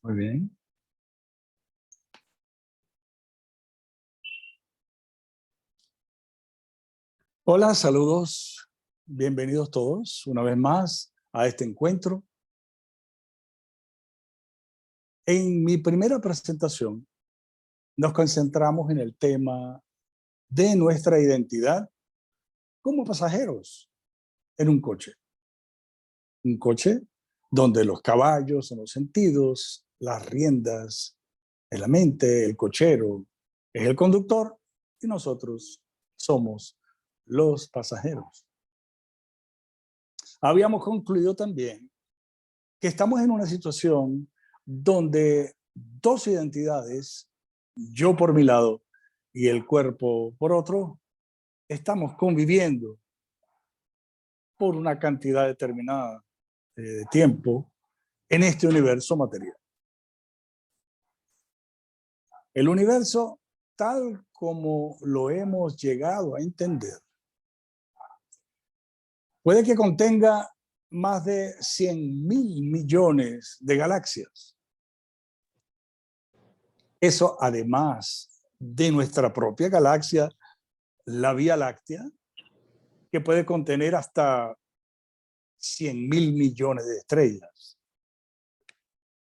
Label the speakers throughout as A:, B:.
A: Muy bien. Hola, saludos. Bienvenidos todos una vez más a este encuentro. En mi primera presentación nos concentramos en el tema de nuestra identidad como pasajeros en un coche. Un coche donde los caballos son los sentidos, las riendas en la mente, el cochero es el conductor y nosotros somos los pasajeros. Habíamos concluido también que estamos en una situación donde dos identidades, yo por mi lado y el cuerpo por otro, estamos conviviendo por una cantidad determinada de tiempo en este universo material. El universo, tal como lo hemos llegado a entender, puede que contenga más de 100.000 millones de galaxias. Eso, además de nuestra propia galaxia, la Vía Láctea, que puede contener hasta 100.000 millones de estrellas.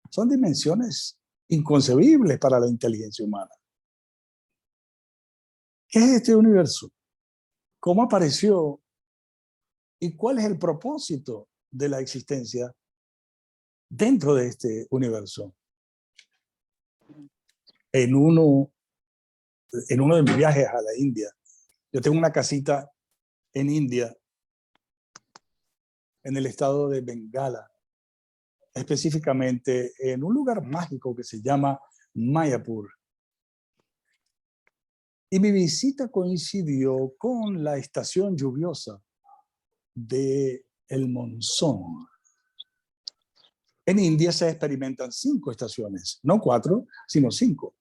A: Son dimensiones inconcebibles para la inteligencia humana. ¿Qué es este universo? ¿Cómo apareció? ¿Y cuál es el propósito de la existencia dentro de este universo? En uno de mis viajes a la India, yo tengo una casita en India, en el estado de Bengala, específicamente en un lugar mágico que se llama Mayapur. Y mi visita coincidió con la estación lluviosa del monzón. En India se experimentan 5 estaciones, no 4, sino 5.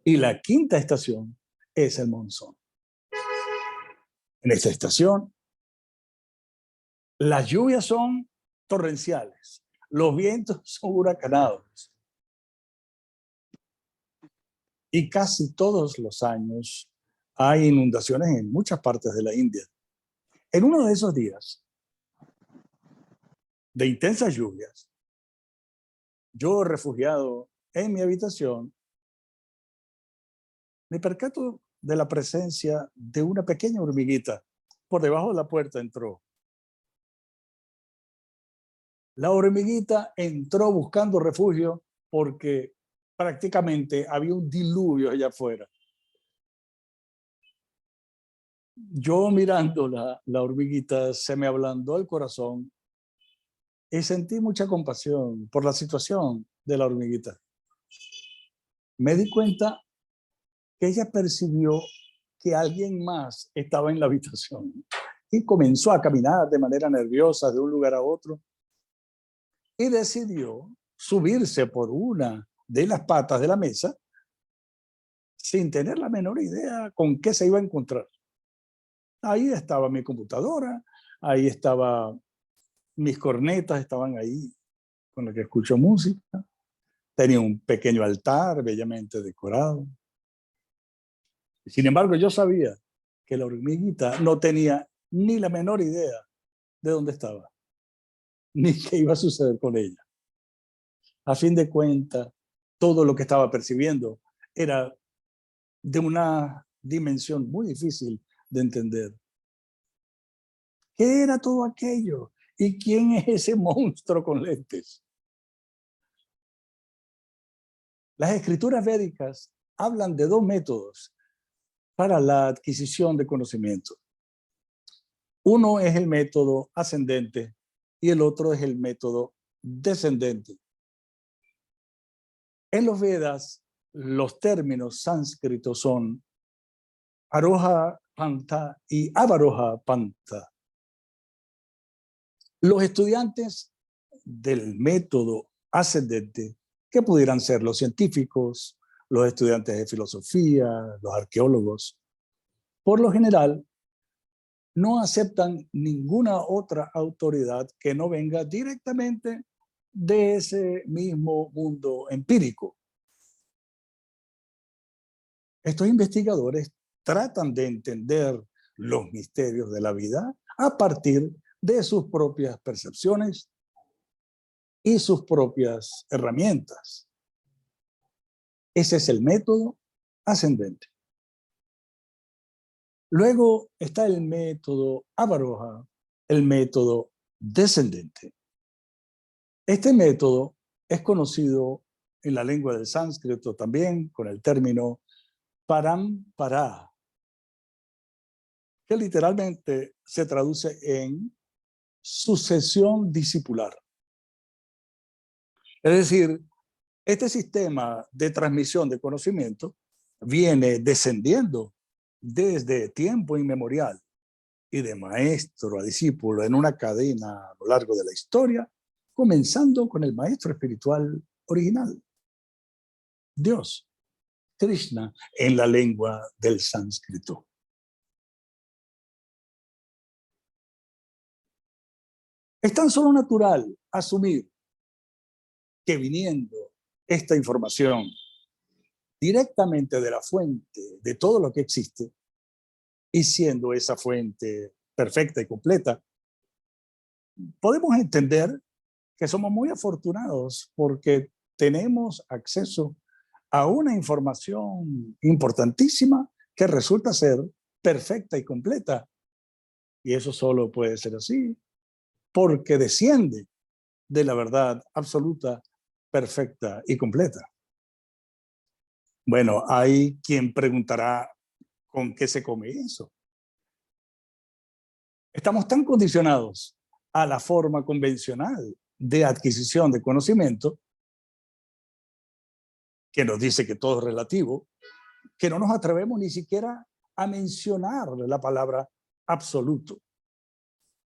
A: Y la quinta estación es el monzón. En esta estación, las lluvias son torrenciales, los vientos son huracanados. Y casi todos los años hay inundaciones en muchas partes de la India. En uno de esos días de intensas lluvias, yo refugiado en mi habitación, me percato de la presencia de una pequeña hormiguita. Por debajo de la puerta entró. La hormiguita entró buscando refugio porque prácticamente había un diluvio allá afuera. Yo mirando la hormiguita, se me ablandó el corazón y sentí mucha compasión por la situación de la hormiguita. Me di cuenta que ella percibió que alguien más estaba en la habitación y comenzó a caminar de manera nerviosa de un lugar a otro y decidió subirse por una de las patas de la mesa sin tener la menor idea con qué se iba a encontrar. Ahí estaba mi computadora, ahí estaba mis cornetas, estaban ahí con las que escucho música. Tenía un pequeño altar bellamente decorado. Sin embargo, yo sabía que la hormiguita no tenía ni la menor idea de dónde estaba, ni qué iba a suceder con ella. A fin de cuentas, todo lo que estaba percibiendo era de una dimensión muy difícil de entender. ¿Qué era todo aquello? ¿Y quién es ese monstruo con lentes? Las escrituras védicas hablan de 2 métodos para la adquisición de conocimiento. Uno es el método ascendente y el otro es el método descendente. En los Vedas, los términos sánscritos son Aroha Panta y Avaroha Panta. Los estudiantes del método ascendente, que pudieran ser los científicos, los estudiantes de filosofía, los arqueólogos, por lo general, no aceptan ninguna otra autoridad que no venga directamente de ese mismo mundo empírico. Estos investigadores tratan de entender los misterios de la vida a partir de sus propias percepciones y sus propias herramientas. Ese es el método ascendente. Luego está el método Avaroha, el método descendente. Este método es conocido en la lengua del sánscrito también con el término parampara, que literalmente se traduce en sucesión discipular. Es decir, este sistema de transmisión de conocimiento viene descendiendo desde tiempo inmemorial y de maestro a discípulo en una cadena a lo largo de la historia, comenzando con el maestro espiritual original, Dios, Krishna, en la lengua del sánscrito. Es tan solo natural asumir que viniendo esta información directamente de la fuente de todo lo que existe, y siendo esa fuente perfecta y completa, podemos entender que somos muy afortunados porque tenemos acceso a una información importantísima que resulta ser perfecta y completa. Y eso solo puede ser así porque desciende de la verdad absoluta, perfecta y completa. Bueno, hay quien preguntará, ¿con qué se come eso? Estamos tan condicionados a la forma convencional de adquisición de conocimiento que nos dice que todo es relativo, que no nos atrevemos ni siquiera a mencionar la palabra absoluto.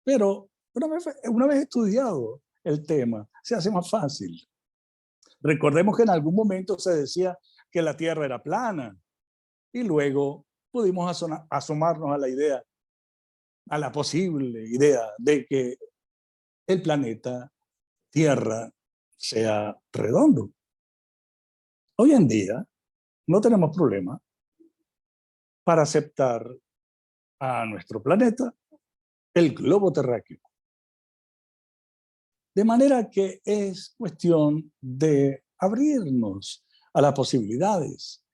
A: Pero una vez estudiado el tema, se hace más fácil. Recordemos que en algún momento se decía que la Tierra era plana y luego pudimos asomarnos a la idea, a la posible idea de que el planeta Tierra sea redondo. Hoy en día no tenemos problema para aceptar a nuestro planeta el globo terráqueo. De manera que es cuestión de abrirnos a las posibilidades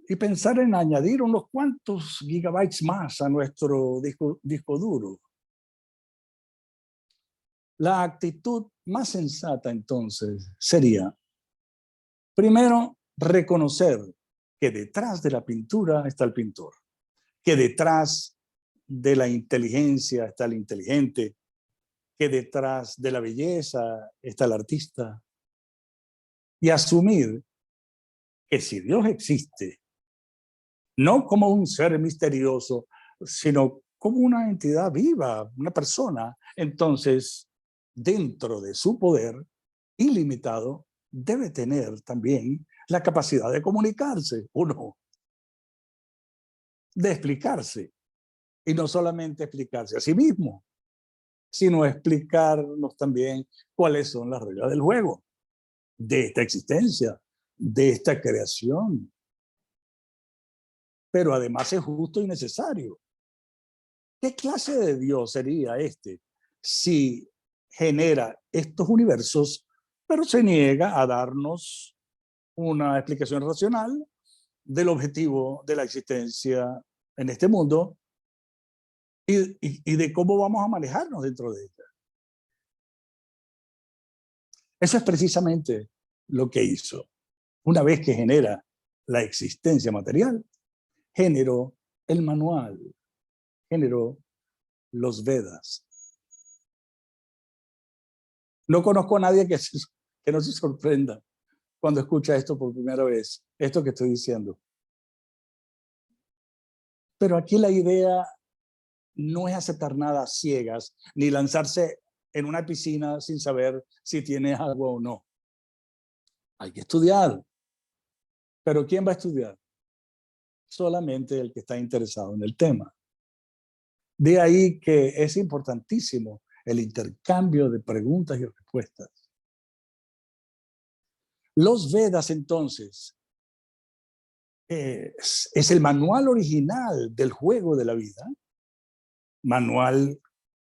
A: y pensar en añadir unos cuantos gigabytes más a nuestro disco duro. La actitud más sensata entonces sería, primero, reconocer que detrás de la pintura está el pintor, que detrás de la inteligencia está el inteligente, que detrás de la belleza está el artista, y asumir que si Dios existe, no como un ser misterioso, sino como una entidad viva, una persona, entonces, dentro de su poder ilimitado, debe tener también la capacidad de comunicarse, ¿o no? De explicarse, y no solamente explicarse a sí mismo, sino explicarnos también cuáles son las reglas del juego, de esta existencia, de esta creación. Pero además es justo y necesario. ¿Qué clase de Dios sería este si genera estos universos, pero se niega a darnos una explicación racional del objetivo de la existencia en este mundo y de cómo vamos a manejarnos dentro de ella? Eso es precisamente lo que hizo. Una vez que genera la existencia material, generó el manual, generó los Vedas. No conozco a nadie que no se sorprenda cuando escucha esto por primera vez, esto que estoy diciendo. Pero aquí la idea no es aceptar nada a ciegas, ni lanzarse en una piscina sin saber si tiene agua o no. Hay que estudiar. Pero ¿quién va a estudiar? Solamente el que está interesado en el tema. De ahí que es importantísimo el intercambio de preguntas y respuestas. Los Vedas, entonces, es el manual original del juego de la vida, manual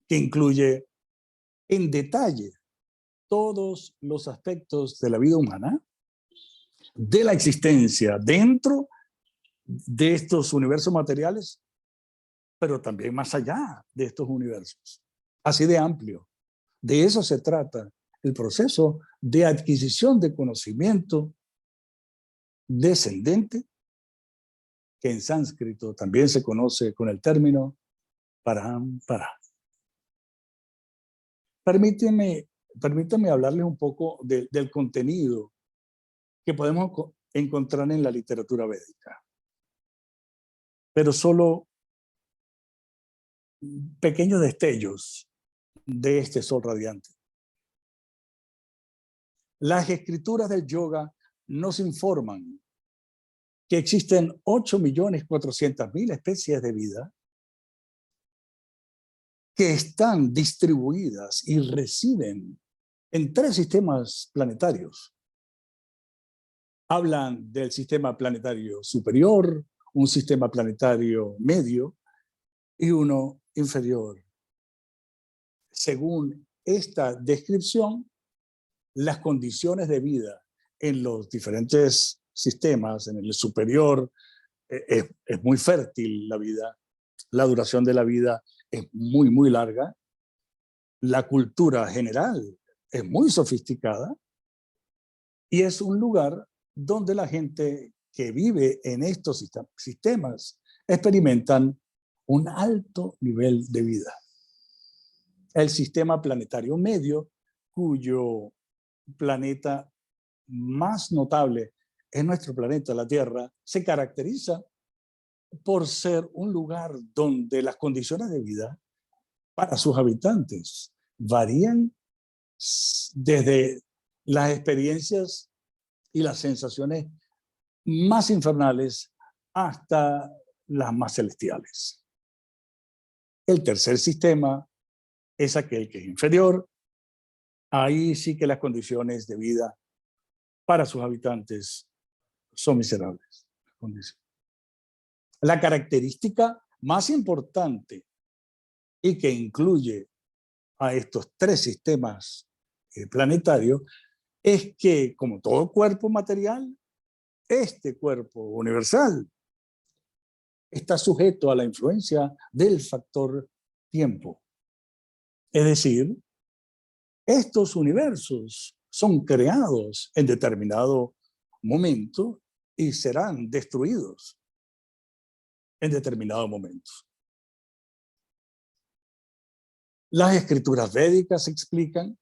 A: que incluye en detalle todos los aspectos de la vida humana, de la existencia dentro de estos universos materiales, pero también más allá de estos universos. Así de amplio. De eso se trata el proceso de adquisición de conocimiento descendente, que en sánscrito también se conoce con el término parampara. Permítame hablarles un poco del contenido que podemos encontrar en la literatura védica, pero solo pequeños destellos de este sol radiante. Las escrituras del yoga nos informan que existen 8.400.000 especies de vida que están distribuidas y residen en 3 sistemas planetarios. Hablan del sistema planetario superior, un sistema planetario medio y uno inferior. Según esta descripción, las condiciones de vida en los diferentes sistemas, en el superior, es muy fértil la vida, la duración de la vida es muy, muy larga, la cultura general es muy sofisticada y es un lugar donde la gente que vive en estos sistemas experimentan un alto nivel de vida. El sistema planetario medio, cuyo planeta más notable es nuestro planeta, la Tierra, se caracteriza por ser un lugar donde las condiciones de vida para sus habitantes varían desde las experiencias y las sensaciones más infernales hasta las más celestiales. El tercer sistema es aquel que es inferior. Ahí sí que las condiciones de vida para sus habitantes son miserables. La característica más importante y que incluye a estos 3 sistemas planetarios es que, como todo cuerpo material, este cuerpo universal está sujeto a la influencia del factor tiempo. Es decir, estos universos son creados en determinado momento y serán destruidos en determinado momento. Las escrituras védicas explican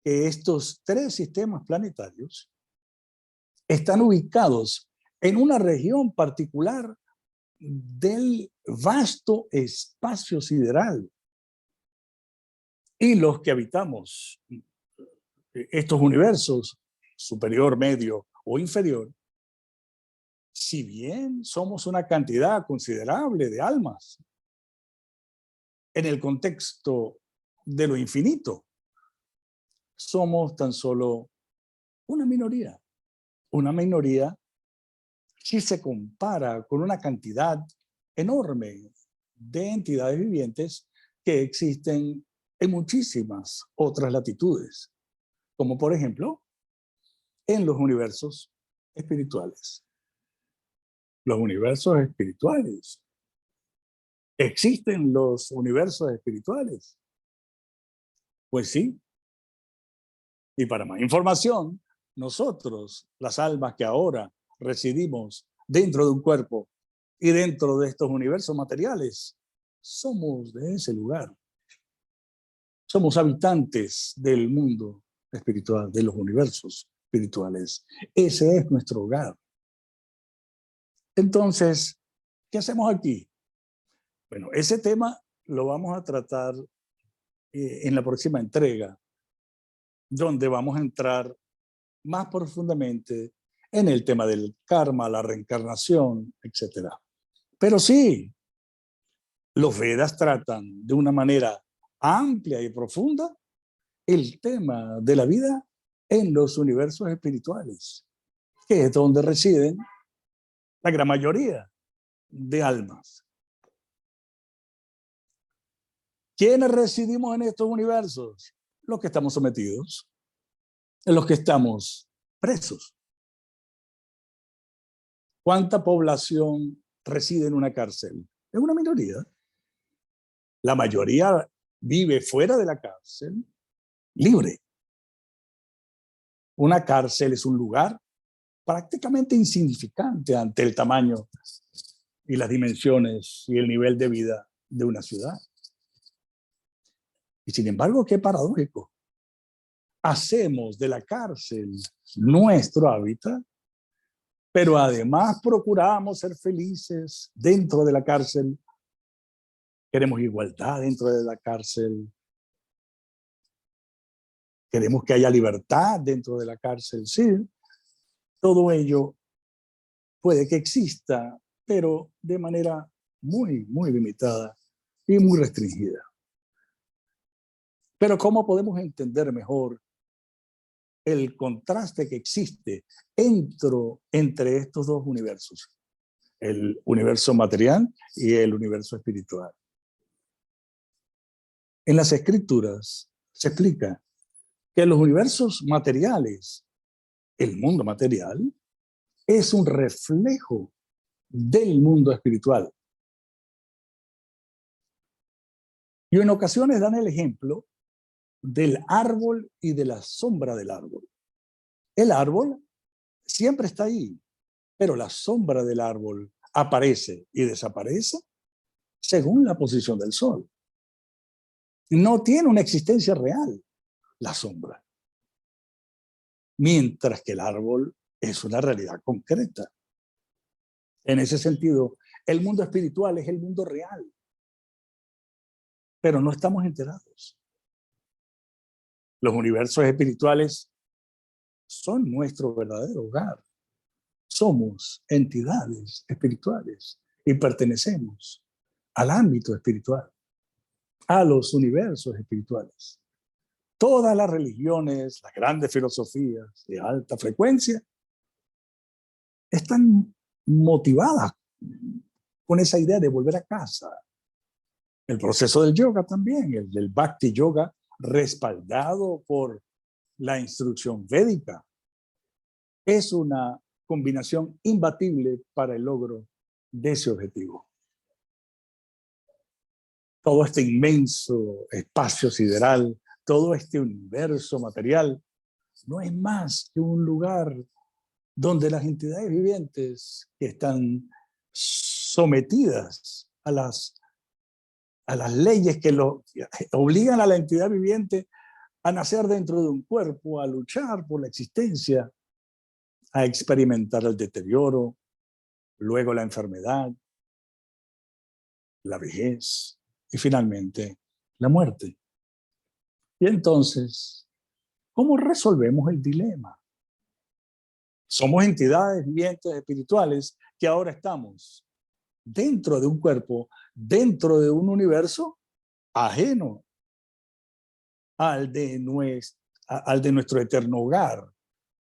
A: que estos 3 sistemas planetarios están ubicados en una región particular del vasto espacio sideral. Y los que habitamos estos universos, superior, medio o inferior, si bien somos una cantidad considerable de almas, en el contexto de lo infinito, somos tan solo una minoría. Una minoría si se compara con una cantidad enorme de entidades vivientes que existen en muchísimas otras latitudes, como por ejemplo en los universos espirituales. Los universos espirituales. ¿Existen los universos espirituales? Pues sí. Y para más información, nosotros, las almas que ahora residimos dentro de un cuerpo y dentro de estos universos materiales, somos de ese lugar. Somos habitantes del mundo espiritual, de los universos espirituales. Ese es nuestro hogar. Entonces, ¿qué hacemos aquí? Bueno, ese tema lo vamos a tratar en la próxima entrega, donde vamos a entrar más profundamente en el tema del karma, la reencarnación, etc. Pero sí, los Vedas tratan de una manera amplia y profunda el tema de la vida en los universos espirituales, que es donde residen la gran mayoría de almas. ¿Quiénes residimos en estos universos? Los que estamos sometidos, los que estamos presos. ¿Cuánta población reside en una cárcel? Es una minoría. La mayoría vive fuera de la cárcel, libre. Una cárcel es un lugar prácticamente insignificante ante el tamaño y las dimensiones y el nivel de vida de una ciudad. Y sin embargo, qué paradójico. Hacemos de la cárcel nuestro hábitat, pero además procuramos ser felices dentro de la cárcel. Queremos igualdad dentro de la cárcel. Queremos que haya libertad dentro de la cárcel. Sí, todo ello puede que exista, pero de manera muy, muy limitada y muy restringida. Pero ¿cómo podemos entender mejor el contraste que existe entre estos dos universos? El universo material y el universo espiritual. En las escrituras se explica que los universos materiales, el mundo material, es un reflejo del mundo espiritual. Y en ocasiones dan el ejemplo del árbol y de la sombra del árbol. El árbol siempre está ahí, pero la sombra del árbol aparece y desaparece según la posición del sol. No tiene una existencia real la sombra, mientras que el árbol es una realidad concreta. En ese sentido, el mundo espiritual es el mundo real, pero no estamos enterados. Los universos espirituales son nuestro verdadero hogar. Somos entidades espirituales y pertenecemos al ámbito espiritual, a los universos espirituales. Todas las religiones, las grandes filosofías de alta frecuencia, están motivadas con esa idea de volver a casa. El proceso del yoga también, el del Bhakti Yoga, respaldado por la instrucción védica, es una combinación imbatible para el logro de ese objetivo. Todo este inmenso espacio sideral, todo este universo material, no es más que un lugar donde las entidades vivientes que están sometidas a las leyes que obligan a la entidad viviente a nacer dentro de un cuerpo, a luchar por la existencia, a experimentar el deterioro, luego la enfermedad, la vejez y finalmente la muerte. Y entonces, ¿cómo resolvemos el dilema? Somos entidades vivientes espirituales que ahora estamos dentro de un cuerpo, dentro de un universo ajeno al de nuestro eterno hogar,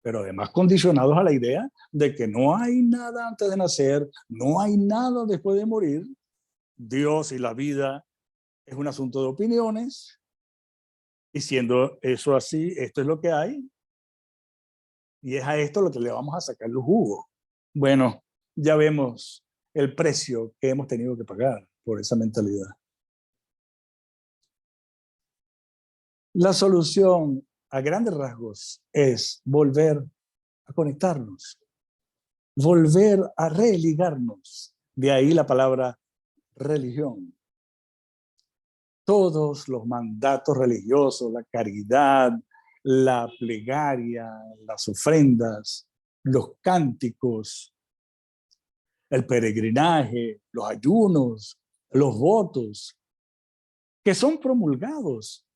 A: pero además condicionados a la idea de que no hay nada antes de nacer, no hay nada después de morir. Dios y la vida es un asunto de opiniones, y siendo eso así, esto es lo que hay, y es a esto lo que le vamos a sacar los jugos. Bueno, ya vemos el precio que hemos tenido que pagar por esa mentalidad. La solución a grandes rasgos es volver a conectarnos, volver a religarnos. De ahí la palabra religión. Todos los mandatos religiosos, la caridad, la plegaria, las ofrendas, los cánticos, el peregrinaje, los ayunos, los votos, que son promulgados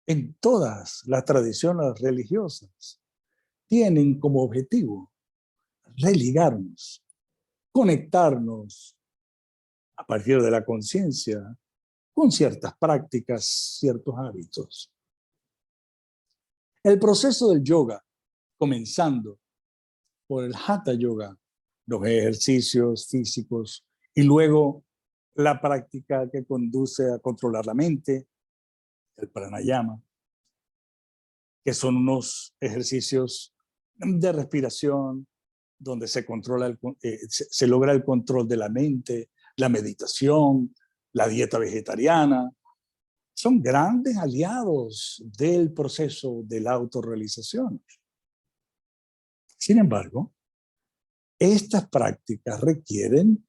A: en todas las tradiciones religiosas, tienen como objetivo religarnos, conectarnos a partir de la conciencia con ciertas prácticas, ciertos hábitos. El proceso del yoga, comenzando por el Hatha Yoga, los ejercicios físicos, y luego la práctica que conduce a controlar la mente, el pranayama, que son unos ejercicios de respiración donde se controla se logra el control de la mente, la meditación, la dieta vegetariana. Son grandes aliados del proceso de la autorrealización. Sin embargo, estas prácticas requieren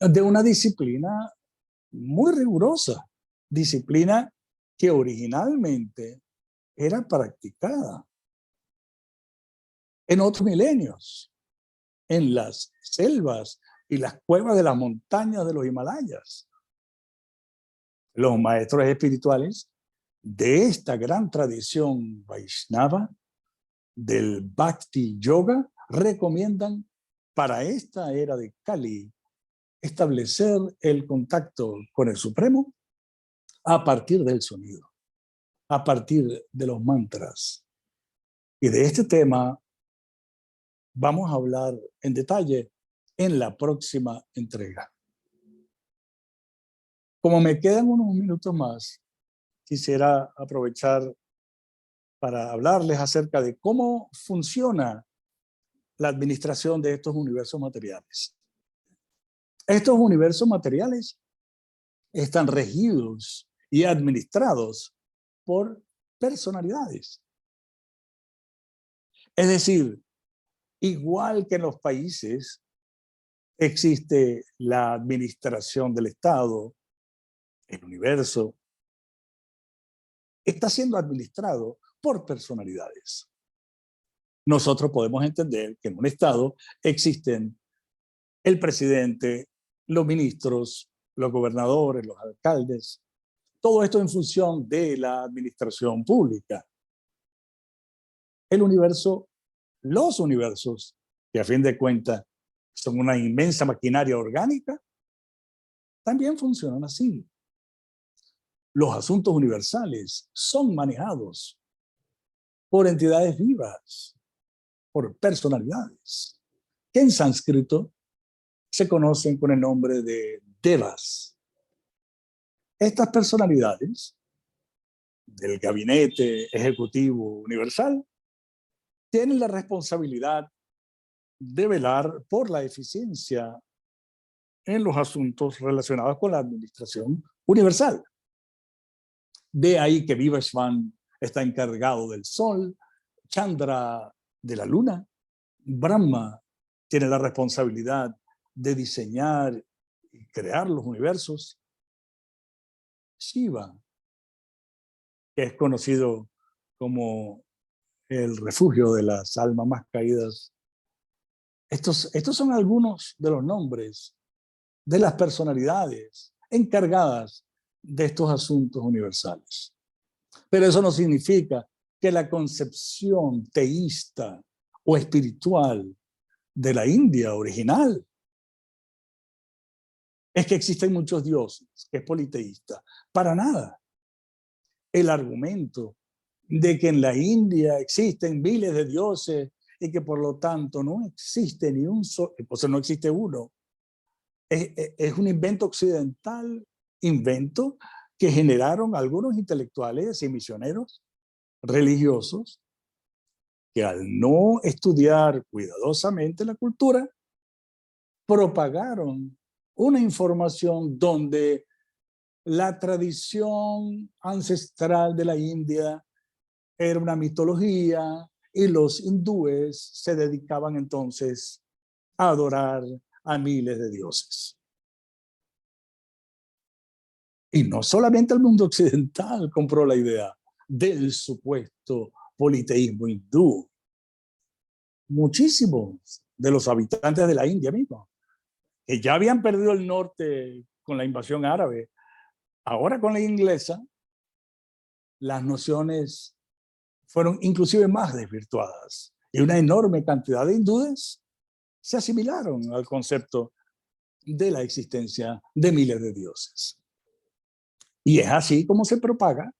A: de una disciplina muy rigurosa, disciplina que originalmente era practicada en otros milenios, en las selvas y las cuevas de las montañas de los Himalayas. Los maestros espirituales de esta gran tradición Vaishnava, del Bhakti Yoga, recomiendan para esta era de Kali establecer el contacto con el Supremo a partir del sonido, a partir de los mantras. Y de este tema vamos a hablar en detalle en la próxima entrega. Como me quedan unos minutos más, quisiera aprovechar para hablarles acerca de cómo funciona la administración de estos universos materiales. Estos universos materiales están regidos y administrados por personalidades. Es decir, igual que en los países existe la administración del Estado, el universo está siendo administrado por personalidades. Nosotros podemos entender que en un Estado existen el presidente, los ministros, los gobernadores, los alcaldes, todo esto en función de la administración pública. El universo, los universos, que a fin de cuentas son una inmensa maquinaria orgánica, también funcionan así. Los asuntos universales son manejados por entidades vivas, por personalidades, que en sánscrito se conocen con el nombre de devas. Estas personalidades del gabinete ejecutivo universal tienen la responsabilidad de velar por la eficiencia en los asuntos relacionados con la administración universal. De ahí que Vivasvan está encargado del sol, Chandra de la luna, Brahma tiene la responsabilidad de diseñar y crear los universos, Shiva, que es conocido como el refugio de las almas más caídas. Estos son algunos de los nombres de las personalidades encargadas de estos asuntos universales. Pero eso no significa que la concepción teísta o espiritual de la India original es que existen muchos dioses, que es politeísta. Para nada. El argumento de que en la India existen miles de dioses y que por lo tanto no existe ni un solo, o sea, no existe uno, es un invento occidental, invento que generaron algunos intelectuales y misioneros religiosos que al no estudiar cuidadosamente la cultura, propagaron una información donde la tradición ancestral de la India era una mitología y los hindúes se dedicaban entonces a adorar a miles de dioses. Y no solamente el mundo occidental compró la idea del supuesto politeísmo hindú. Muchísimos de los habitantes de la India misma, que ya habían perdido el norte con la invasión árabe, ahora con la inglesa, las nociones fueron inclusive más desvirtuadas. Y una enorme cantidad de hindúes se asimilaron al concepto de la existencia de miles de dioses. Y es así como se propaga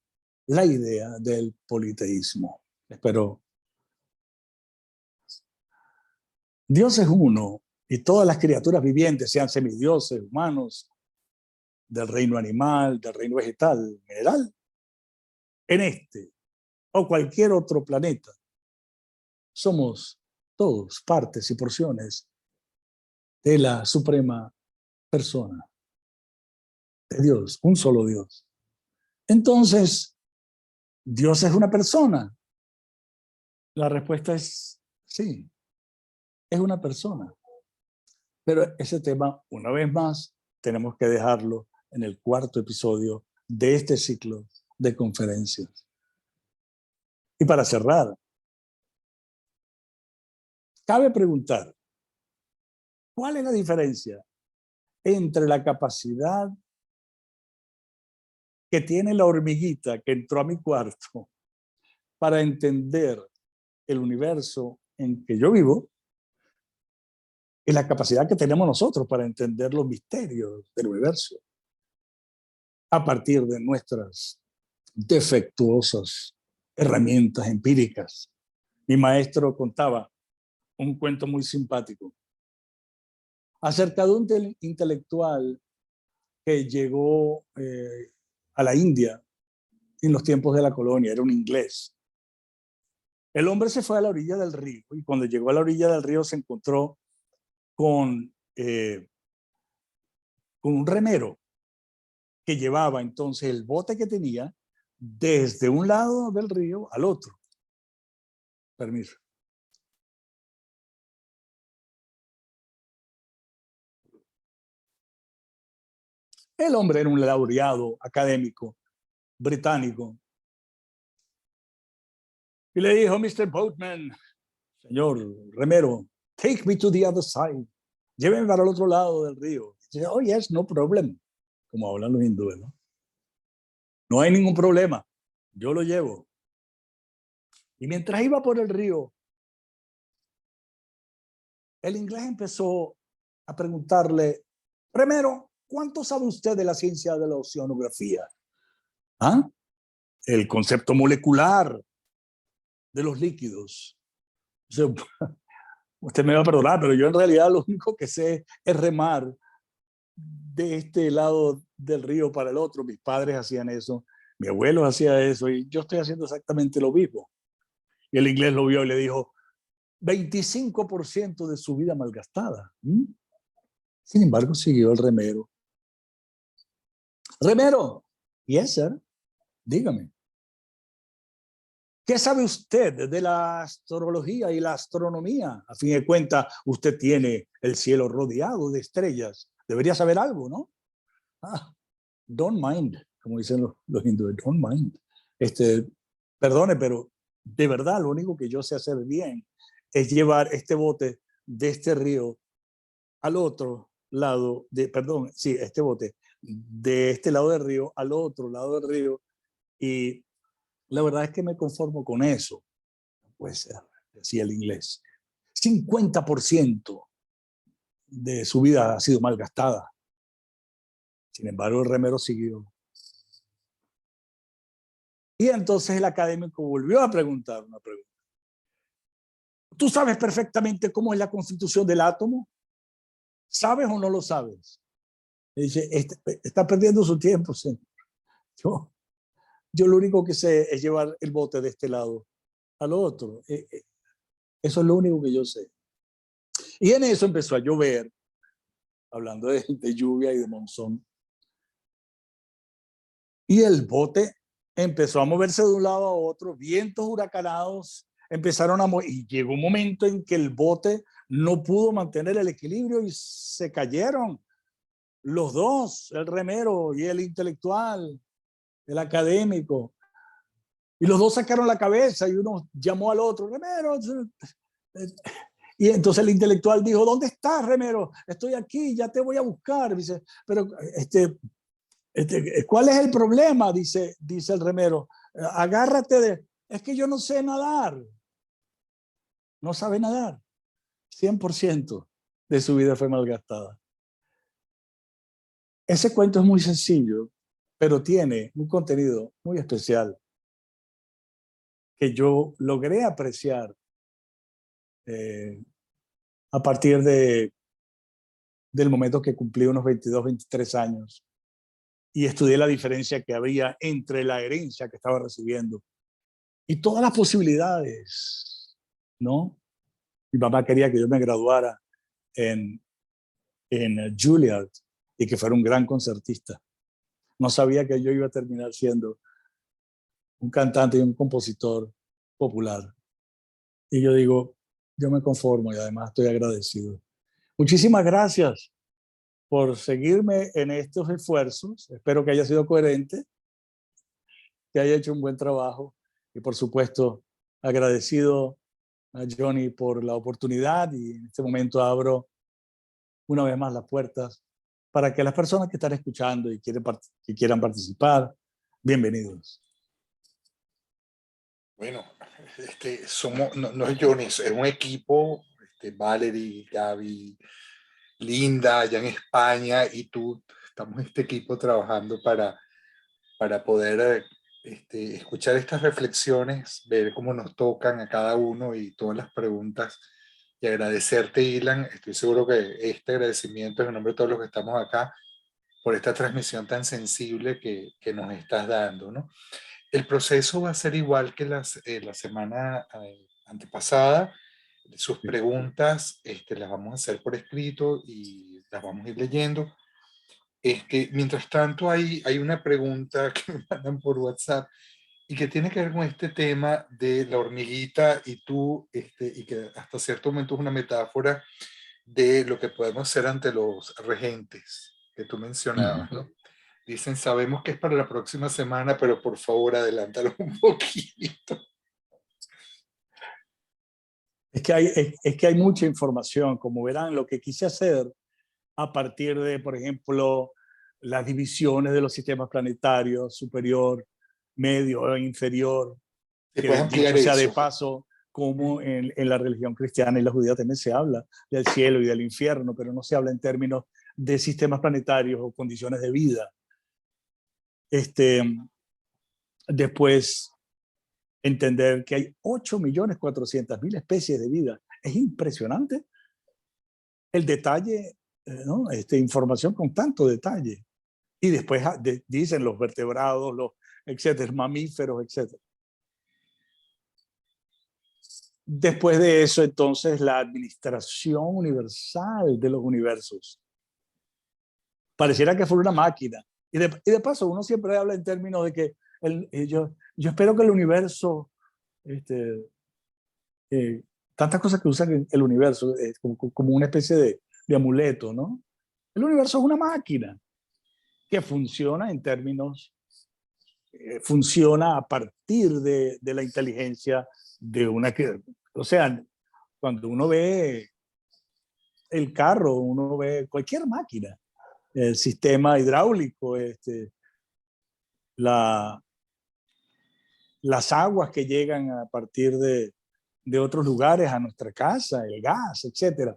A: la idea del politeísmo. Espero. Dios es uno y todas las criaturas vivientes, sean semidioses, humanos, del reino animal, del reino vegetal, mineral, en este o cualquier otro planeta, somos todos partes y porciones de la suprema persona de Dios, un solo Dios. Entonces, ¿Dios es una persona? La respuesta es sí, es una persona. Pero ese tema, una vez más, tenemos que dejarlo en el cuarto episodio de este ciclo de conferencias. Y para cerrar, cabe preguntar, ¿cuál es la diferencia entre la capacidad que tiene la hormiguita que entró a mi cuarto para entender el universo en que yo vivo y la capacidad que tenemos nosotros para entender los misterios del universo a partir de nuestras defectuosas herramientas empíricas? Mi maestro contaba un cuento muy simpático acerca de un intelectual que llegó a la India en los tiempos de la colonia, era un inglés. El hombre se fue a la orilla del río y cuando llegó a la orilla del río se encontró con un remero que llevaba entonces el bote que tenía desde un lado del río al otro. Permiso. El hombre era un laureado académico británico y le dijo: Mr. Boatman, señor remero, take me to the other side. Llévenme para el otro lado del río. Y dice: oh, yes, no problem. Como hablan los hindúes, ¿no? No hay ningún problema. Yo lo llevo. Y mientras iba por el río, el inglés empezó a preguntarle: remero, ¿cuánto sabe usted de la ciencia de la oceanografía? ¿Ah? El concepto molecular de los líquidos. O sea, usted me va a perdonar, pero yo en realidad lo único que sé es remar de este lado del río para el otro. Mis padres hacían eso, mi abuelo hacía eso y yo estoy haciendo exactamente lo mismo. Y el inglés lo vio y le dijo: 25% de su vida malgastada. Sin embargo, siguió el remero. Remero, yes, sir, dígame. ¿Qué sabe usted de la astrología y la astronomía? A fin de cuentas, usted tiene el cielo rodeado de estrellas. Debería saber algo, ¿no? Ah, don't mind, como dicen los hindúes, don't mind. Perdone, pero de verdad lo único que yo sé hacer bien es llevar este bote de este río al otro lado, perdón, sí, este bote, de este lado del río al otro lado del río, y la verdad es que me conformo con eso. Puede ser, decía el inglés. 50% de su vida ha sido malgastada. Sin embargo, el remero siguió. Y entonces el académico volvió a preguntar una pregunta. ¿Tú sabes perfectamente cómo es la constitución del átomo? ¿Sabes o no lo sabes? Y dice: está perdiendo su tiempo, señor. Yo lo único que sé es llevar el bote de este lado al otro. Eso es lo único que yo sé. Y en eso empezó a llover, hablando de lluvia y de monzón. Y el bote empezó a moverse de un lado a otro, vientos huracanados empezaron a mover, y llegó un momento en que el bote no pudo mantener el equilibrio y se cayeron los dos, el remero y el intelectual, el académico. Y los dos sacaron la cabeza y uno llamó al otro: remero. Y entonces el intelectual dijo: ¿dónde estás, remero? Estoy aquí, ya te voy a buscar. Dice: pero ¿cuál es el problema? Dice el remero: agárrate de... Es que yo no sé nadar. No sabe nadar. 100% de su vida fue malgastada. Ese cuento es muy sencillo, pero tiene un contenido muy especial que yo logré apreciar a partir del momento que cumplí unos 22, 23 años y estudié la diferencia que había entre la herencia que estaba recibiendo y todas las posibilidades, ¿no? Mi mamá quería que yo me graduara en, en Juilliard y que fuera un gran concertista. No sabía que yo iba a terminar siendo un cantante y un compositor popular. Y yo digo, yo me conformo y además estoy agradecido. Muchísimas gracias por seguirme en estos esfuerzos. Espero que haya sido coherente, que haya hecho un buen trabajo y por supuesto agradecido a Johnny por la oportunidad y en este momento abro una vez más las puertas para que las personas que están escuchando y que quieran participar, bienvenidos.
B: Bueno, no es Johnny, es un equipo, Valerie, Gaby, Linda, allá en España, y tú, estamos en este equipo trabajando para poder escuchar estas reflexiones, ver cómo nos tocan a cada uno y todas las preguntas. Y agradecerte, Ilan, estoy seguro que este agradecimiento es en nombre de todos los que estamos acá por esta transmisión tan sensible que nos estás dando, ¿no? El proceso va a ser igual que la semana antepasada. Sus preguntas las vamos a hacer por escrito y las vamos a ir leyendo. Mientras tanto, hay una pregunta que me mandan por WhatsApp y que tiene que ver con este tema de la hormiguita y tú, y que hasta cierto momento es una metáfora de lo que podemos hacer ante los regentes que tú mencionabas, ¿no? Dicen, sabemos que es para la próxima semana, pero por favor adelántalo un poquito.
A: Es que hay mucha información, como verán, lo que quise hacer a partir de, por ejemplo, las divisiones de los sistemas planetarios, superior, medio e inferior,
B: ¿Te puedes
A: que
B: ampliar
A: dicho sea de
B: eso?
A: paso, como en la religión cristiana y la judía también se habla del cielo y del infierno, pero no se habla en términos de sistemas planetarios o condiciones de vida. Después, entender que hay 8.400.000 especies de vida. Es impresionante el detalle, ¿no? Información con tanto detalle. Y después dicen los vertebrados, los etcétera, mamíferos, etcétera. Después de eso, entonces, la administración universal de los universos. Pareciera que fuera una máquina. Y de paso, uno siempre habla en términos de que yo espero que el universo, tantas cosas que usan el universo, como una especie de amuleto, ¿no? El universo es una máquina que funciona en términos, funciona a partir de la inteligencia de una que, o sea, cuando uno ve el carro, uno ve cualquier máquina, el sistema hidráulico, la, las aguas que llegan a partir de otros lugares a nuestra casa, el gas, etcétera.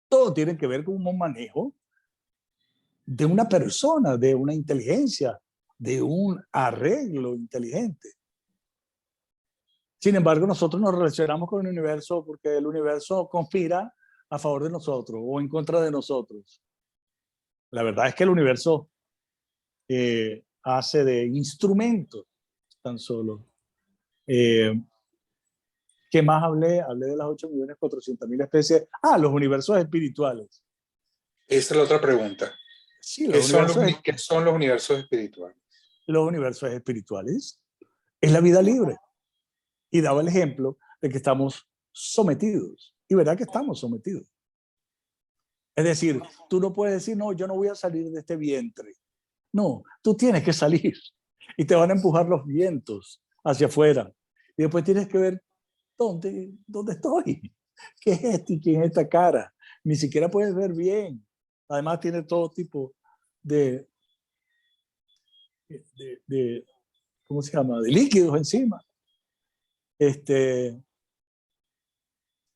A: Todo tiene que ver con un manejo de una persona, de una inteligencia, de un arreglo inteligente. Sin embargo, nosotros nos relacionamos con el universo porque el universo conspira a favor de nosotros o en contra de nosotros. La verdad es que el universo hace de instrumento tan solo. ¿Qué más hablé? Hablé de las 8.400.000 especies. Ah, los universos espirituales.
B: Esa es la otra pregunta.
A: Sí,
B: ¿Qué son los universos espirituales?
A: Los universos espirituales es la vida libre. Y daba el ejemplo de que estamos sometidos. Y verdad que estamos sometidos. Es decir, tú no puedes decir, no, yo no voy a salir de este vientre. No, tú tienes que salir. Y te van a empujar los vientos hacia afuera. Y después tienes que ver dónde estoy. ¿Qué es esto y quién es esta cara? Ni siquiera puedes ver bien. Además tiene todo tipo de ¿cómo se llama? De líquidos encima.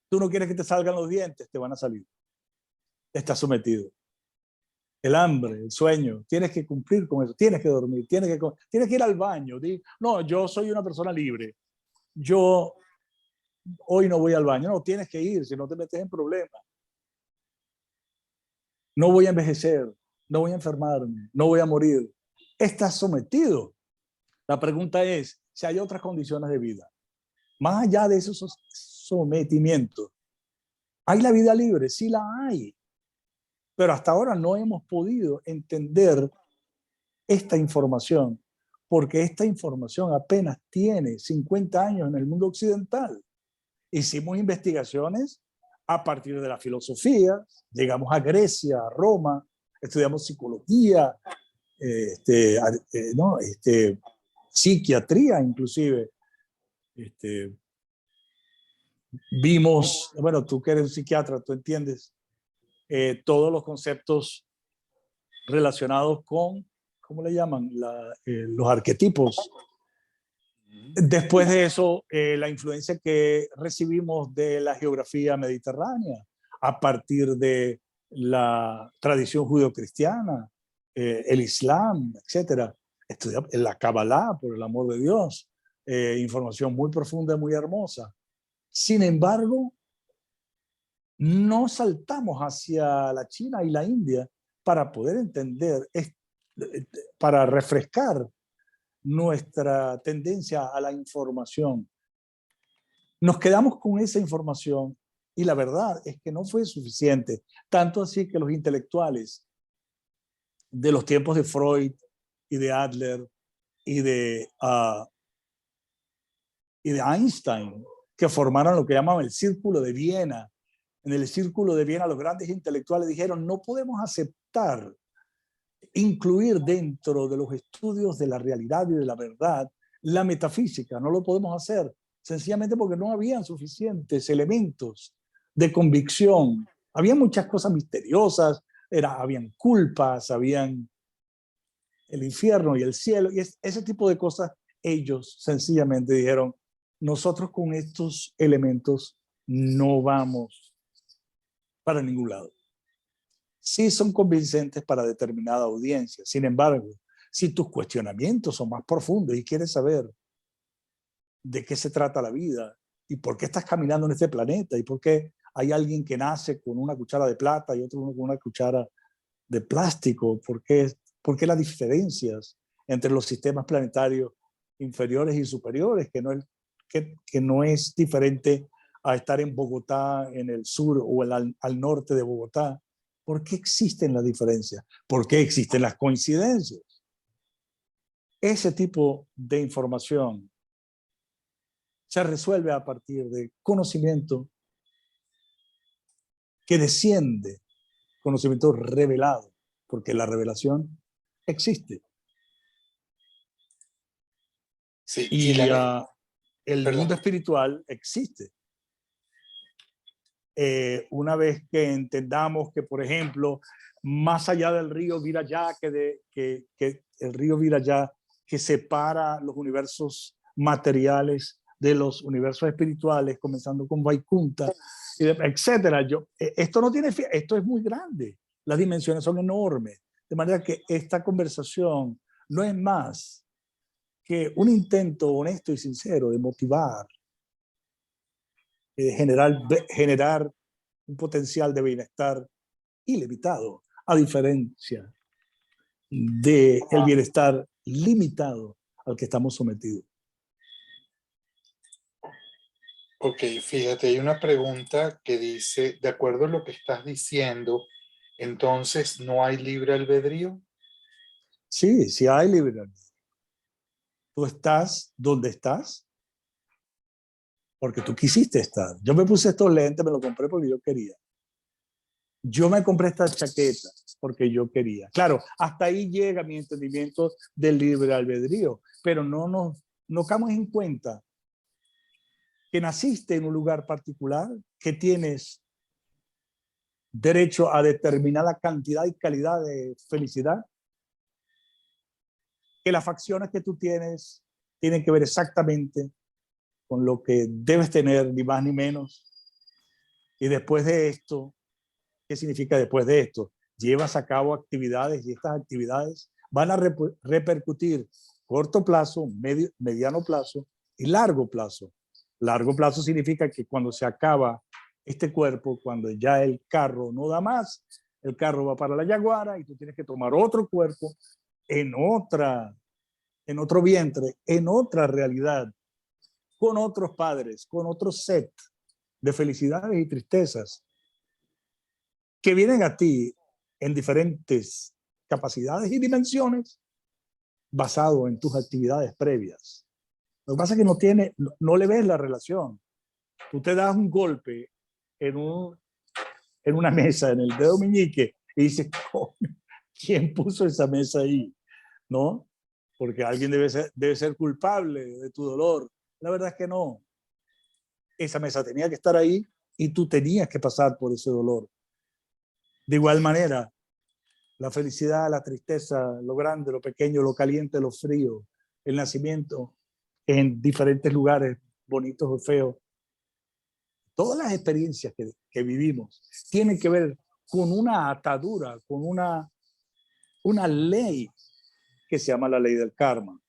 A: Tú no quieres que te salgan los dientes, te van a salir. Estás sometido. el hambre, el sueño, tienes que cumplir con eso, tienes que dormir, tienes que ir al baño. No, yo soy una persona libre, yo hoy no voy al baño. No, tienes que ir, si no te metes en problemas. No voy a envejecer, no voy a enfermarme, no voy a morir. Estás sometido. La pregunta es si hay otras condiciones de vida. Más allá de esos sometimientos, ¿hay la vida libre? Sí la hay. Pero hasta ahora no hemos podido entender esta información, porque esta información apenas tiene 50 años en el mundo occidental. Hicimos investigaciones a partir de la filosofía, llegamos a Grecia, a Roma, estudiamos psicología, no, psiquiatría inclusive. Vimos, bueno, tú que eres un psiquiatra, tú entiendes todos los conceptos relacionados con, ¿cómo le llaman? Los arquetipos. Después de eso, la influencia que recibimos de la geografía mediterránea, a partir de la tradición judeocristiana, el Islam, etcétera. Estudiar la Kabbalah, por el amor de Dios, información muy profunda y muy hermosa. Sin embargo, no saltamos hacia la China y la India para poder entender, para refrescar nuestra tendencia a la información. Nos quedamos con esa información y la verdad es que no fue suficiente. Tanto así que los intelectuales de los tiempos de Freud y de Adler y de Einstein, que formaron lo que llamaban el Círculo de Viena. En el Círculo de Viena los grandes intelectuales dijeron: no podemos aceptar incluir dentro de los estudios de la realidad y de la verdad la metafísica. No lo podemos hacer, sencillamente porque no habían suficientes elementos de convicción. Había muchas cosas misteriosas, habían culpas, habían el infierno y el cielo, y ese tipo de cosas. Ellos sencillamente dijeron: nosotros con estos elementos no vamos para ningún lado. Sí son convincentes para determinada audiencia. Sin embargo, si tus cuestionamientos son más profundos y quieres saber de qué se trata la vida y por qué estás caminando en este planeta y por qué hay alguien que nace con una cuchara de plata y otro con una cuchara de plástico, por qué las diferencias entre los sistemas planetarios inferiores y superiores, que no es diferente a estar en Bogotá, en el sur o al norte de Bogotá. ¿Por qué existen las diferencias? ¿Por qué existen las coincidencias? Ese tipo de información se resuelve a partir de conocimiento que desciende, conocimiento revelado, porque la revelación existe.
B: Sí,
A: Y el mundo espiritual existe. Una vez que entendamos que, por ejemplo, más allá del río Virayá, que el río Virayá que separa los universos materiales de los universos espirituales, comenzando con Vaikunta, etcétera. Esto no tiene fin, esto es muy grande, las dimensiones son enormes, de manera que esta conversación no es más que un intento honesto y sincero de motivar, generar un potencial de bienestar ilimitado, a diferencia del bienestar limitado al que estamos sometidos.
B: Ok, fíjate, hay una pregunta que dice, de acuerdo a lo que estás diciendo, entonces no hay libre albedrío.
A: Sí, sí hay libertad. Tú estás donde estás porque tú quisiste estar. Yo me puse estos lentes, me los compré porque yo quería. Yo me compré esta chaqueta porque yo quería. Claro, hasta ahí llega mi entendimiento del libre albedrío, pero no caemos en cuenta que naciste en un lugar particular, que tienes derecho a determinada cantidad y calidad de felicidad, que las facciones que tú tienes tienen que ver exactamente con lo que debes tener, ni más ni menos. Y después de esto, ¿qué significa después de esto? llevas a cabo actividades y estas actividades van a repercutir corto plazo, mediano plazo y largo plazo. Largo plazo significa que cuando se acaba este cuerpo, cuando ya el carro no da más, el carro va para la yaguara y tú tienes que tomar otro cuerpo en otro vientre, en otra realidad, con otros padres, con otro set de felicidades y tristezas que vienen a ti en diferentes capacidades y dimensiones basado en tus actividades previas. Lo que pasa es que no le ves la relación. Tú te das un golpe en una mesa, en el dedo meñique, y dices, ¿quién puso esa mesa ahí? ¿No? Porque alguien debe ser culpable de tu dolor. La verdad es que no. Esa mesa tenía que estar ahí y tú tenías que pasar por ese dolor. De igual manera, la felicidad, la tristeza, lo grande, lo pequeño, lo caliente, lo frío, el nacimiento en diferentes lugares, bonitos o feos, todas las experiencias que vivimos tienen que ver con una atadura, con una ley que se llama la ley del karma.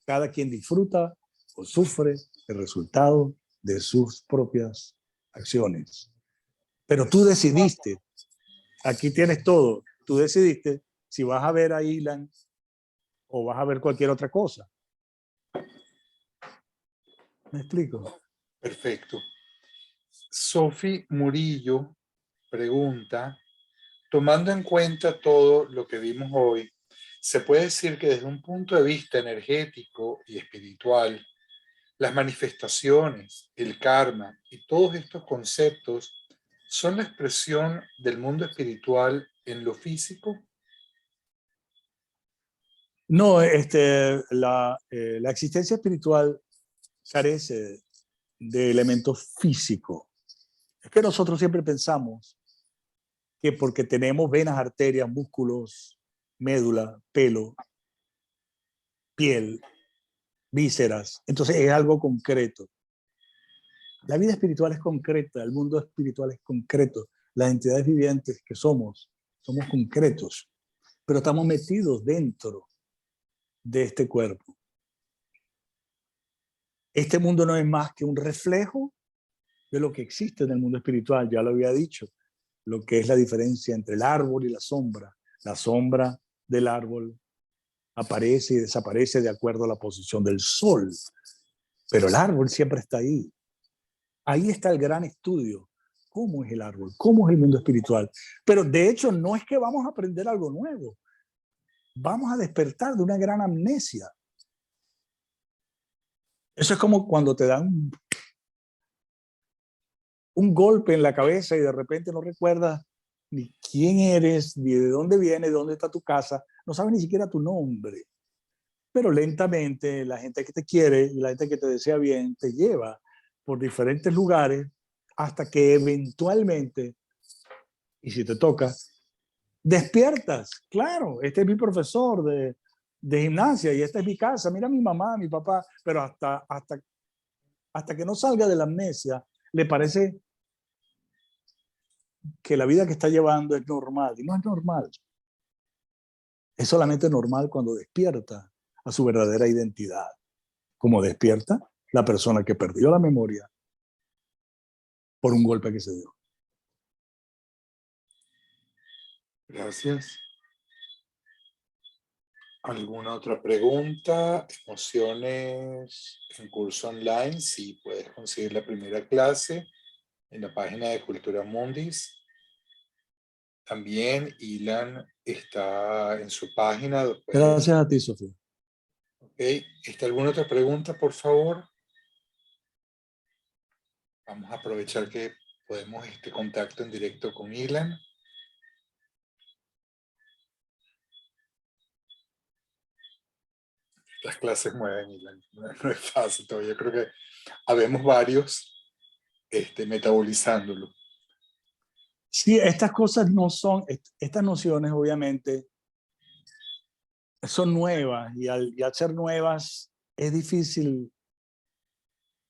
A: Cada quien disfruta o sufre el resultado de sus propias acciones. Pero tú decidiste, aquí tienes todo, tú decidiste si vas a ver a Ilan o vas a ver cualquier otra cosa. ¿Me explico?
B: Perfecto. Sophie Murillo pregunta, tomando en cuenta todo lo que vimos hoy, ¿se puede decir que desde un punto de vista energético y espiritual, las manifestaciones, el karma y todos estos conceptos son la expresión del mundo espiritual en lo físico?
A: No, la existencia espiritual carece de elementos físicos. Es que nosotros siempre pensamos que porque tenemos venas, arterias, músculos, médula, pelo, piel, vísceras, entonces es algo concreto. La vida espiritual es concreta, el mundo espiritual es concreto. Las entidades vivientes que somos concretos, pero estamos metidos dentro de este cuerpo. Este mundo no es más que un reflejo de lo que existe en el mundo espiritual, ya lo había dicho, lo que es la diferencia entre el árbol y la sombra. La sombra del árbol aparece y desaparece de acuerdo a la posición del sol, pero el árbol siempre está ahí. Ahí está el gran estudio. ¿Cómo es el árbol? ¿Cómo es el mundo espiritual? Pero de hecho no es que vamos a aprender algo nuevo. Vamos a despertar de una gran amnesia. Eso es como cuando te dan un golpe en la cabeza y de repente no recuerdas ni quién eres, ni de dónde vienes, de dónde está tu casa, no sabes ni siquiera tu nombre. Pero lentamente la gente que te quiere y la gente que te desea bien te lleva por diferentes lugares hasta que eventualmente, y si te toca, despiertas. Claro, este es mi profesor de gimnasia y esta es mi casa, mira mi mamá, mi papá, pero hasta que no salga de la amnesia, le parece que la vida que está llevando es normal, y no es normal. Es solamente normal cuando despierta a su verdadera identidad, como despierta la persona que perdió la memoria por un golpe que se dio.
B: Gracias. ¿Alguna otra pregunta? Emociones en curso online. Sí, puedes conseguir la primera clase en la página de Cultura Mundis. También Ilan está en su página.
A: Gracias a ti, Sofía.
B: Okay. ¿Está alguna otra pregunta, por favor? Vamos a aprovechar que podemos este contacto en directo con Ilan. Las clases mueven, Ilan. No es fácil todavía. Creo que habemos varios metabolizándolo.
A: Sí, estas cosas no son, estas nociones obviamente son nuevas y al ser nuevas es difícil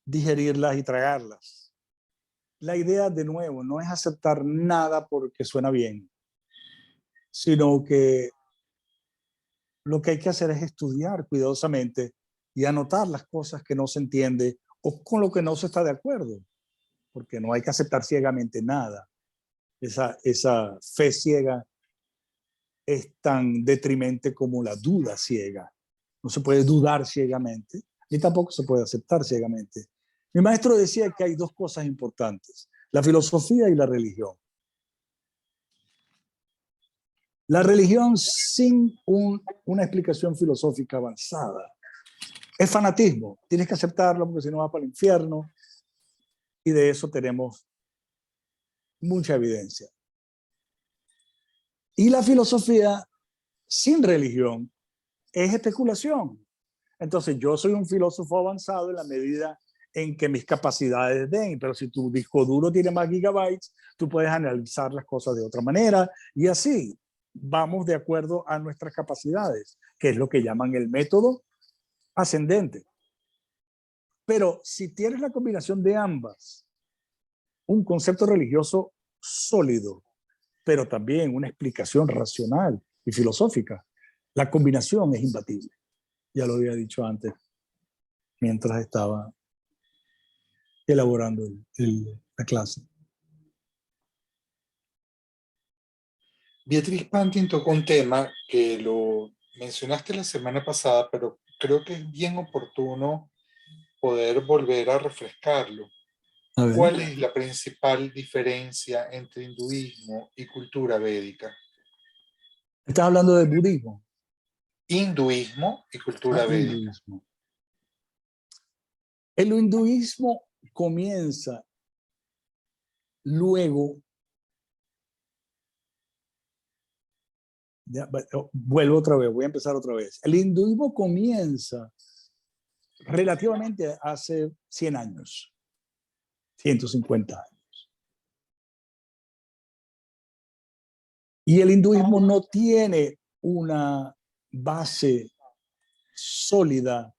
A: digerirlas y tragarlas. La idea, de nuevo, no es aceptar nada porque suena bien. sino que lo que hay que hacer es estudiar cuidadosamente y anotar las cosas que no se entiende o con lo que no se está de acuerdo, porque no hay que aceptar ciegamente nada. Esa fe ciega es tan detrimente como la duda ciega. No se puede dudar ciegamente, ni tampoco se puede aceptar ciegamente. Mi maestro decía que hay dos cosas importantes, la filosofía y la religión. La religión sin una explicación filosófica avanzada es fanatismo. Tienes que aceptarlo porque si no vas para el infierno. Y de eso tenemos mucha evidencia. Y la filosofía sin religión es especulación. Entonces yo soy un filósofo avanzado en la medida en que mis capacidades den, pero si tu disco duro tiene más gigabytes, tú puedes analizar las cosas de otra manera y así vamos de acuerdo a nuestras capacidades, que es lo que llaman el método ascendente. Pero si tienes la combinación de ambas, un concepto religioso sólido, pero también una explicación racional y filosófica, la combinación es imbatible. Ya lo había dicho antes, mientras estaba elaborando la clase.
B: Beatriz Pantin tocó un tema que lo mencionaste la semana pasada, pero creo que es bien oportuno poder volver a refrescarlo.
A: A ver.
B: ¿Cuál es la principal diferencia entre hinduismo y cultura védica?
A: Estás hablando del budismo.
B: Hinduismo y cultura védica.
A: Hinduismo. El hinduismo comienza luego, vuelvo otra vez, voy a empezar otra vez. El hinduismo comienza relativamente hace 100 años, 150 años. Y el hinduismo no tiene una base sólida,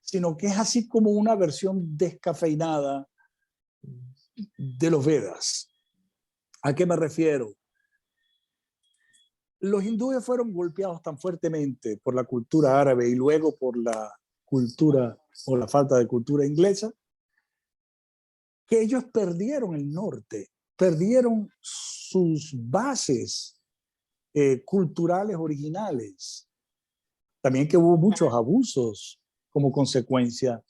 A: sino que es así como una versión descafeinada de los Vedas. ¿A qué me refiero? Los hindúes fueron golpeados tan fuertemente por la cultura árabe y luego por la cultura o la falta de cultura inglesa, que ellos perdieron el norte, perdieron sus bases culturales originales. También que hubo muchos abusos como consecuencia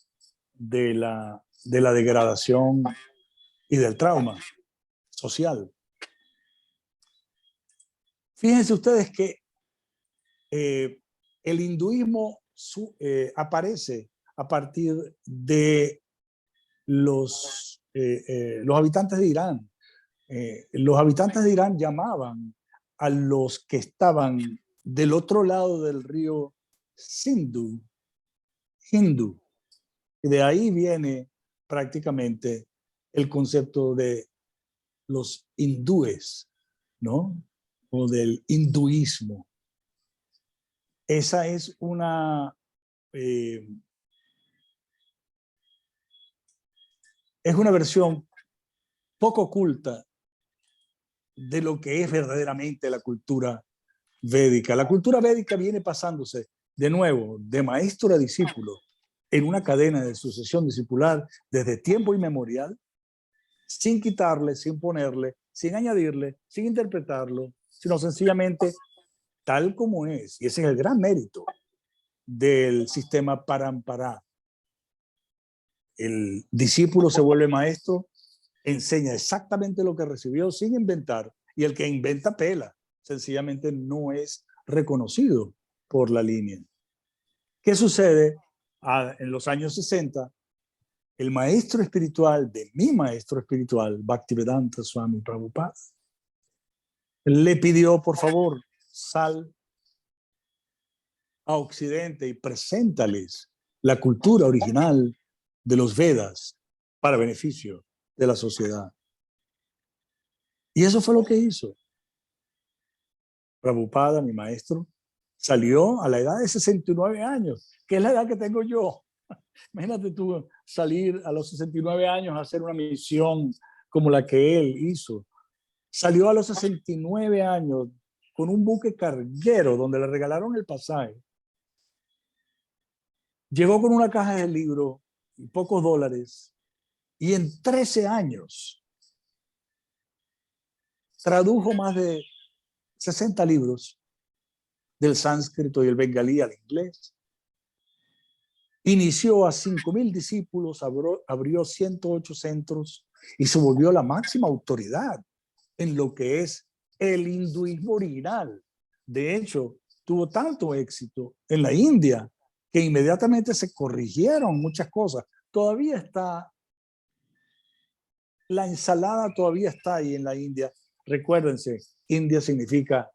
A: de la degradación y del trauma social. Fíjense ustedes que el hinduismo aparece a partir de los habitantes de Irán. Los habitantes de Irán llamaban a los que estaban del otro lado del río Sindhu, hindú. Y de ahí viene prácticamente el concepto de los hindúes, ¿no? O del hinduismo. Esa es una versión poco oculta de lo que es verdaderamente la cultura védica. La cultura védica viene pasándose de nuevo de maestro a discípulo en una cadena de sucesión discipular desde tiempo inmemorial, sin quitarle, sin ponerle, sin añadirle, sin interpretarlo, sino sencillamente tal como es. Y ese es el gran mérito del sistema Parampara. El discípulo se vuelve maestro, enseña exactamente lo que recibió sin inventar, y el que inventa pela, sencillamente no es reconocido por la línea. ¿Qué sucede? En los años 60, el maestro espiritual de mi maestro espiritual, Bhaktivedanta Swami Prabhupada, le pidió, por favor, sal a Occidente y preséntales la cultura original de los Vedas para beneficio de la sociedad. Y eso fue lo que hizo. Prabhupada, mi maestro, salió a la edad de 69 años, que es la edad que tengo yo. Imagínate tú salir a los 69 años a hacer una misión como la que él hizo. Salió a los 69 años con un buque carguero donde le regalaron el pasaje. Llegó con una caja de libros y pocos dólares y en 13 años tradujo más de 60 libros del sánscrito y el bengalí al inglés. Inició a 5,000 discípulos, abrió 108 centros y se volvió la máxima autoridad en lo que es el hinduismo original. De hecho, tuvo tanto éxito en la India que inmediatamente se corrigieron muchas cosas. Todavía está, la ensalada todavía está ahí en la India. Recuérdense, India significa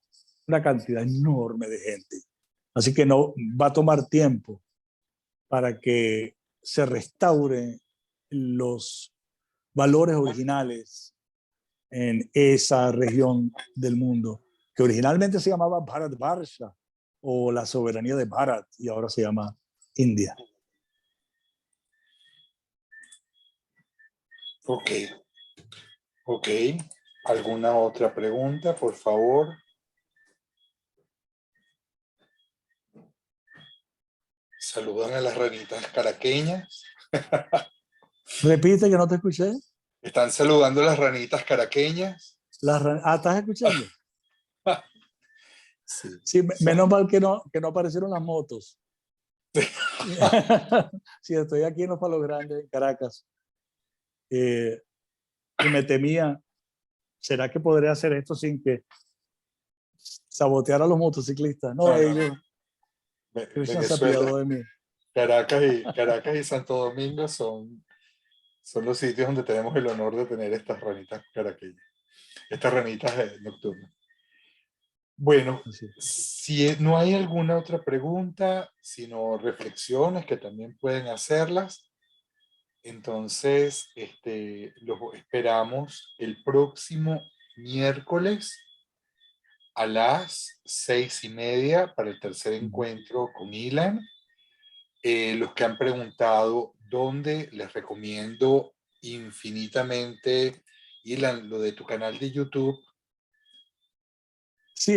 A: una cantidad enorme de gente. Así que no va a tomar tiempo para que se restauren los valores originales en esa región del mundo, que originalmente se llamaba Bharatvarsha o la soberanía de Bharat y ahora se llama India.
B: Ok, ok. ¿Alguna otra pregunta, por favor? Saludan a las ranitas caraqueñas.
A: Repite que no te escuché.
B: Están saludando a las ranitas caraqueñas.
A: ¿Estás escuchando?
B: Sí.
A: Sí, menos mal que no aparecieron las motos. Sí, estoy aquí en los Palos Grandes, en Caracas. Y me temía, ¿será que podré hacer esto sin que sabotear a los motociclistas? No, ellos, Krishna se apiadó
B: Venezuela,
A: de mí.
B: Caracas y Santo Domingo son los sitios donde tenemos el honor de tener estas ranitas caraqueñas, estas ranitas nocturnas. Bueno,
A: Así.
B: si no hay alguna otra pregunta, sino reflexiones que también pueden hacerlas, entonces los esperamos el próximo miércoles a las 6:30 para el tercer encuentro con Ilan. Los que han preguntado dónde, les recomiendo infinitamente, Ilan, lo de tu canal de YouTube.
A: Sí,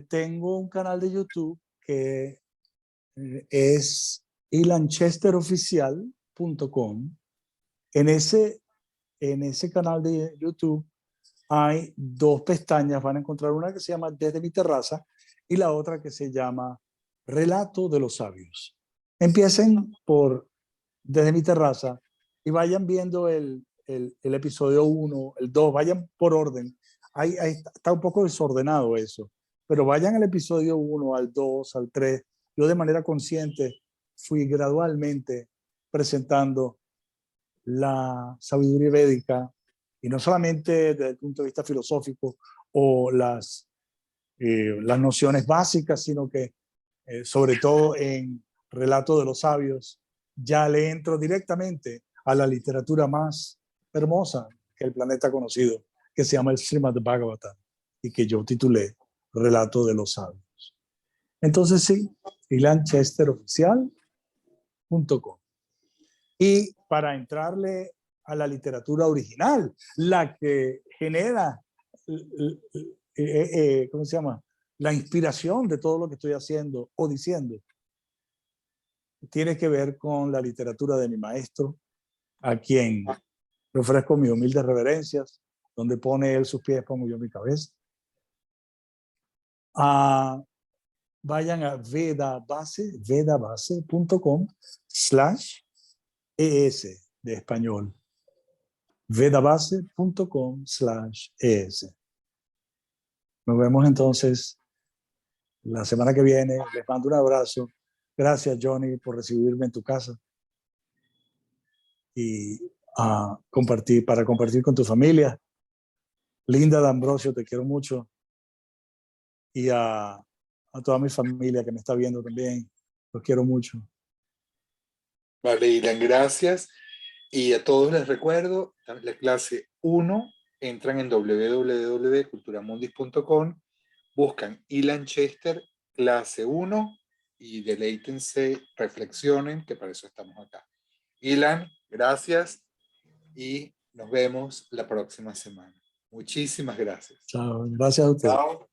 A: tengo un canal de YouTube que es ilanchesteroficial.com. En ese canal de YouTube hay dos pestañas. Van a encontrar una que se llama Desde mi terraza y la otra que se llama Relato de los Sabios. Empiecen por Desde mi terraza y vayan viendo el episodio 1, el 2, vayan por orden. Ahí está un poco desordenado eso, pero vayan al episodio 1, al 2, al 3. Yo de manera consciente fui gradualmente presentando la sabiduría védica, y no solamente desde el punto de vista filosófico o las nociones básicas, sino que sobre todo en Relato de los Sabios, ya le entro directamente a la literatura más hermosa que el planeta ha conocido, que se llama el Srimad Bhagavatam, y que yo titulé Relato de los Sabios. Entonces sí, ilanchesteroficial.com. Y para entrarle a la literatura original, la que genera, ¿cómo se llama? La inspiración de todo lo que estoy haciendo o diciendo, tiene que ver con la literatura de mi maestro, a quien le ofrezco mis humildes reverencias, donde pone él sus pies, pongo yo mi cabeza. Vayan a vedabase.com/es de español. vedabase.com/es. Nos vemos entonces la semana que viene. Les mando un abrazo. Gracias, Johnny, por recibirme en tu casa y para compartir con tu familia. Linda D'Ambrosio, te quiero mucho. Y a toda mi familia que me está viendo también, los quiero mucho.
B: Vale, Ilan, gracias. Y a todos les recuerdo, la clase 1, entran en www.culturamundis.com, buscan Ilan Chester, clase 1, y deleítense, reflexionen, que para eso estamos acá. Ilan, gracias y nos vemos la próxima semana. Muchísimas gracias.
A: Chao, gracias a ustedes.
B: Chao.